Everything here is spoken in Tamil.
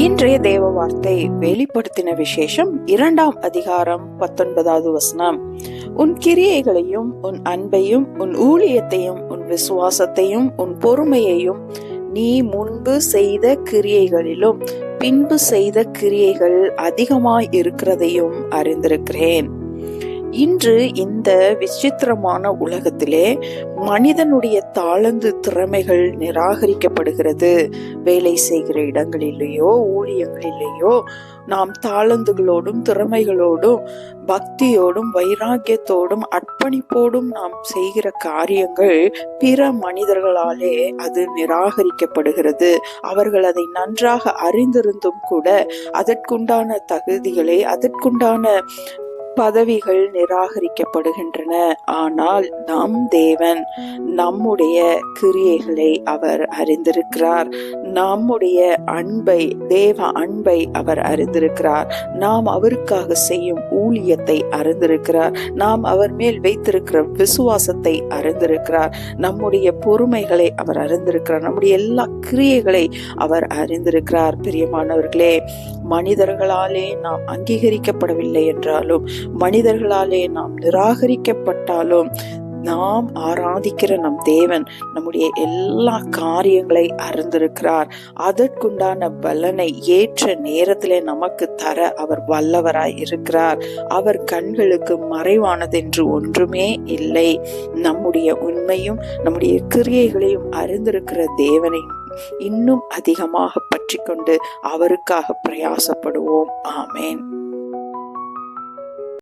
இன்றைய தேவ வார்த்தை வெளிப்படுத்தின விசேஷம் 2ஆம் அதிகாரம் 19வது வசனம். உன் கிரியைகளையும் உன் அன்பையும் உன் ஊழியத்தையும் உன் விசுவாசத்தையும் உன் பொறுமையையும் நீ முன்பு செய்த கிரியைகளிலும் பின்பு செய்த கிரியைகள் அதிகமாய் இருக்கிறதையும் அறிந்திருக்கிறேன். இன்று இந்த விசித்திரமான உலகத்திலே மனிதனுடைய தாளந்து திறமைகள் நிராகரிக்கப்படுகிறது. வேலை செய்கிற இடங்களிலேயோ ஊழியங்களிலேயோ நாம் தாளந்துகளோடும் திறமைகளோடும் பக்தியோடும் வைராக்கியத்தோடும் அர்ப்பணிப்போடும் நாம் செய்கிற காரியங்கள் பிற மனிதர்களாலே அது நிராகரிக்கப்படுகிறது. அவர்கள் அதை நன்றாக அறிந்திருந்தும் கூட அதற்குண்டான தகுதிகளை அதற்குண்டான பதவிகள் நிராகரிக்கப்படுகின்றன. ஆனால் நம் தேவன் நம்முடைய கிரியைகளை அவர் அறிந்திருக்கிறார். நம்முடைய அன்பை, தேவ அன்பை அவர் அறிந்திருக்கிறார். நாம் அவருக்காக செய்யும் ஊழியத்தை அறிந்திருக்கிறார். நாம் அவர் மேல் வைத்திருக்கிற விசுவாசத்தை அறிந்திருக்கிறார். நம்முடைய பொறுமைகளை அவர் அறிந்திருக்கிறார். நம்முடைய எல்லா கிரியைகளை அவர் அறிந்திருக்கிறார். பிரியமானவர்களே, மனிதர்களாலே நாம் அங்கீகரிக்கப்படவில்லை என்றாலும், மனிதர்களாலே நாம் நிராகரிக்கப்பட்டாலும், நாம் ஆராதிக்கிற நம் தேவன் நம்முடைய எல்லா காரியங்களை அறிந்திருக்கிறார். அதற்குண்டான பலனை ஏற்ற நேரத்திலே நமக்கு தர அவர் வல்லவராய் இருக்கிறார். அவர் கண்களுக்கு மறைவானதென்று ஒன்றுமே இல்லை. நம்முடைய உண்மையும் நம்முடைய கிரியைகளையும் அறிந்திருக்கிற தேவனை இன்னும் அதிகமாக பற்றி கொண்டு அவருக்காக பிரயாசப்படுவோம். ஆமேன்.